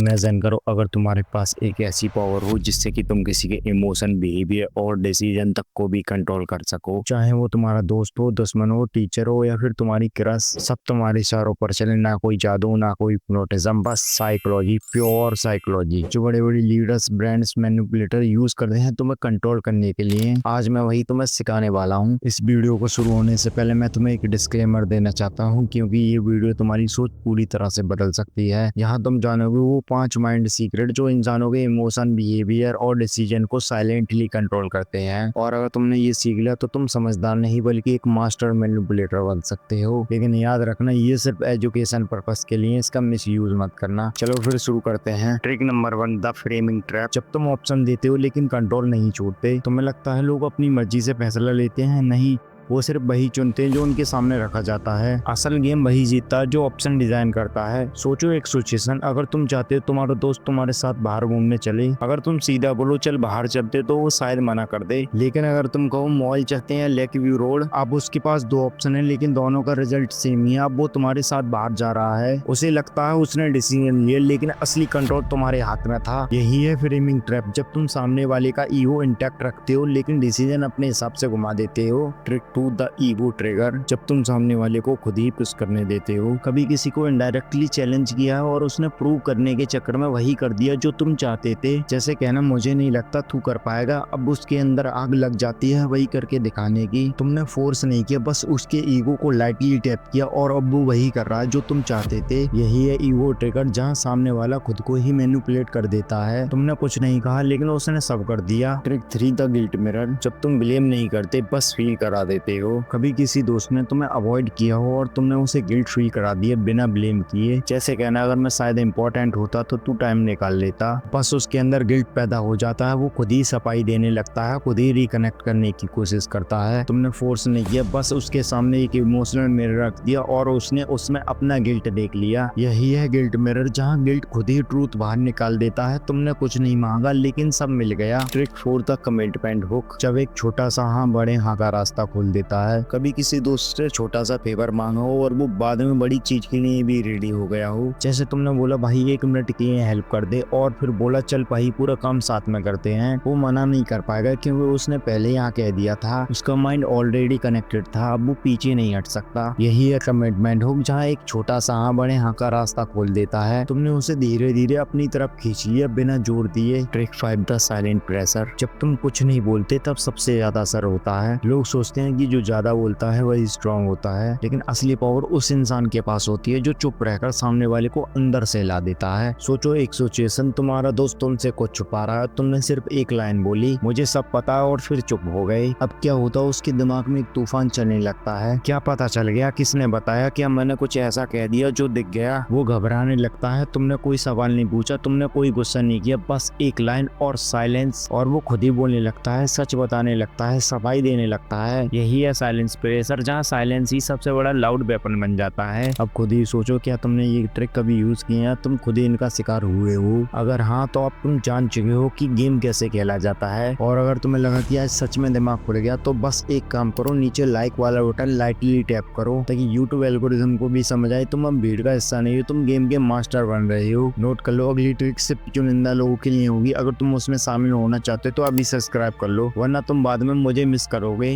Imagine करो अगर तुम्हारे पास एक ऐसी पावर हो जिससे कि तुम किसी के इमोशन, बिहेवियर और डिसीजन तक को भी कंट्रोल कर सको। चाहे वो तुम्हारा दोस्त हो, दुश्मन हो, टीचर हो या फिर तुम्हारी क्रश, सब तुम्हारे इशारों पर चले। ना कोई जादू, ना कोई हिप्नोटिज्म, बस साइकोलॉजी, प्योर साइकोलॉजी जो बड़े बड़े लीडर्स, ब्रांड्स, मैनिपुलेटर यूज करते हैं तुम्हें कंट्रोल करने के लिए। आज मैं वही तुम्हें सिखाने वाला हूँ। इस वीडियो को शुरू होने से पहले मैं तुम्हें एक डिस्क्लेमर देना चाहता हूँ, क्योंकि ये वीडियो तुम्हारी सोच पूरी तरह से बदल सकती है। यहाँ तुम जानोगे वो 5 माइंड सीक्रेट जो इंसानों के इमोशन, बिहेवियर और डिसीजन को साइलेंटली कंट्रोल करते हैं। और अगर तुमने ये सीख लिया तो तुम समझदार नहीं बल्कि एक मास्टर मैनिपुलेटर बन सकते हो। लेकिन याद रखना, ये सिर्फ एजुकेशन पर्पस के लिए, इसका मिसयूज मत करना। चलो फिर शुरू करते हैं। Trick number 1, the framing trap. जब तुम ऑप्शन देते हो लेकिन कंट्रोल नहीं छोड़ते, तुम्हें लगता है लोग अपनी मर्जी से फैसला लेते हैं। नहीं, वो सिर्फ वही चुनते हैं जो उनके सामने रखा जाता है। असल गेम वही जीतता है जो ऑप्शन डिजाइन करता है। सोचो एक सिचुएशन, अगर तुम चाहते हो तुम्हारा दोस्त तुम्हारे साथ बाहर घूमने चले, अगर तुम सीधा बोलो चल बाहर चलते तो वो शायद मना कर दे। लेकिन अगर तुम कहो मॉल चलते हैं, लेक व्यू रोड, अब उसके पास 2 ऑप्शन है लेकिन दोनों का रिजल्ट सेम ही है। अब वो तुम्हारे साथ बाहर जा रहा है, उसे लगता है उसने डिसीजन लिया, लेकिन असली कंट्रोल तुम्हारे हाथ में था। यही है फ्रेमिंग ट्रैप। जब तुम सामने वाले का ईगो इंटैक्ट रखते हो लेकिन डिसीजन अपने हिसाब से घुमा देते हो। Trick 2, the ego trigger. जब तुम सामने वाले को खुद ही पुश करने देते हो। कभी किसी को इनडायरेक्टली चैलेंज किया और उसने प्रूव करने के चक्कर में वही कर दिया जो तुम चाहते थे। जैसे कहना मुझे नहीं लगता तू कर पाएगा, अब उसके अंदर आग लग जाती है वही करके दिखाने की। तुमने फोर्स नहीं किया, बस उसके ईगो को लाइटली टैप किया और अब वो वही कर रहा है जो तुम चाहते थे। यही है ईगो ट्रिगर, जहाँ सामने वाला खुद को ही मैनिपुलेट कर देता है। तुमने कुछ नहीं कहा लेकिन उसने सब कर दिया। Trick 3, the guilt mirror. जब तुम ब्लेम नहीं करते, बस फील करा देते हो। कभी किसी दोस्त ने तुम्हें अवॉइड किया हो और तुमने उसे गिल्ट फील करा दिया बिना ब्लेम किए। जैसे कहना अगर मैं शायद इंपॉर्टेंट होता तो तू टाइम निकाल लेता। बस उसके अंदर गिल्ट पैदा हो जाता है, वो खुद ही सफाई देने लगता है, खुद ही रिकनेक्ट करने की कोशिश करता है। तुमने फोर्स नहीं किया, बस उसके सामने एक इमोशनल मिरर रख दिया और उसने उसमें अपना गिल्ट देख लिया। यही है गिल्ट मिरर, जहाँ गिल्ट खुद ही ट्रूथ बाहर निकाल देता है। तुमने कुछ नहीं मांगा लेकिन सब मिल गया। Trick 4, the commitment hook. जब एक छोटा सा हाँ बड़े हाँ का रास्ता खोल देता है। कभी किसी दोस्त से छोटा सा फेवर मांगा हो और वो बाद में बड़ी चीज के लिए भी रेडी हो गया हो। जैसे तुमने बोला भाई 1 मिनट के लिए हेल्प कर दे और फिर बोला चल भाई पूरा काम साथ में करते हैं। वो मना नहीं कर पाएगा क्योंकि उसने पहले यहाँ कह दिया था। उसका माइंड ऑलरेडी कनेक्टेड था, अब वो पीछे नहीं हट सकता। यही है कमिटमेंट हुक, जहाँ एक छोटा सा हाँ बड़े हाँ का रास्ता खोल देता है। तुमने उसे धीरे धीरे अपनी तरफ खींच लिया बिना जोर दिए। Trick 5, the silent pressure. जब तुम कुछ नहीं बोलते तब सबसे ज्यादा असर होता है। लोग सोचते हैं कि जो ज्यादा बोलता है वही स्ट्रांग होता है, लेकिन असली पावर उस इंसान के पास होती है जो चुप रहकर सामने वाले को अंदर से ला देता है। सोचो एक सिचुएशन, तुम्हारा दोस्त तुमसे कुछ छुपा रहा है, तुमने सिर्फ एक लाइन बोली मुझे सब पता है और फिर चुप हो गए। अब क्या होता है, उसके दिमाग में एक तूफान चलने लगता है। क्या पता चल गया, किसने बताया, क्या मैंने कुछ ऐसा कह दिया जो दिख गया। वो घबराने लगता है। तुमने कोई सवाल नहीं पूछा, तुमने कोई गुस्सा नहीं किया, बस एक लाइन और साइलेंस, और वो खुद ही बोलने लगता है, सच बताने लगता है, सफाई देने लगता है। यही है साइलेंस प्रेशर, जहाँ साइलेंस ही सबसे बड़ा लाउड वेपन बन जाता है। अब खुद ही सोचो, क्या तुमने ये ट्रिक कभी यूज किए हैं? तुम खुद ही इनका शिकार हुए हो? अगर हाँ तो अब तुम जान चुके हो कि गेम कैसे खेला जाता है। और अगर तुम्हें लगा कि आज सच में दिमाग खुल गया तो बस एक काम करो, नीचे लाइक वाला बटन लाइटली टैप करो ताकि यूट्यूब एल्गोरिथम को भी समझ आए तुम अब भीड़ का हिस्सा नहीं हो, तुम गेम के मास्टर बन रहे हो। नोट कर लो, अगली ट्रिक सिर्फ चुनिंदा लोगों के लिए होगी। अगर तुम उसमें शामिल होना चाहते हो तो अभी सब्सक्राइब कर लो, वरना तुम बाद में मुझे मिस करोगे।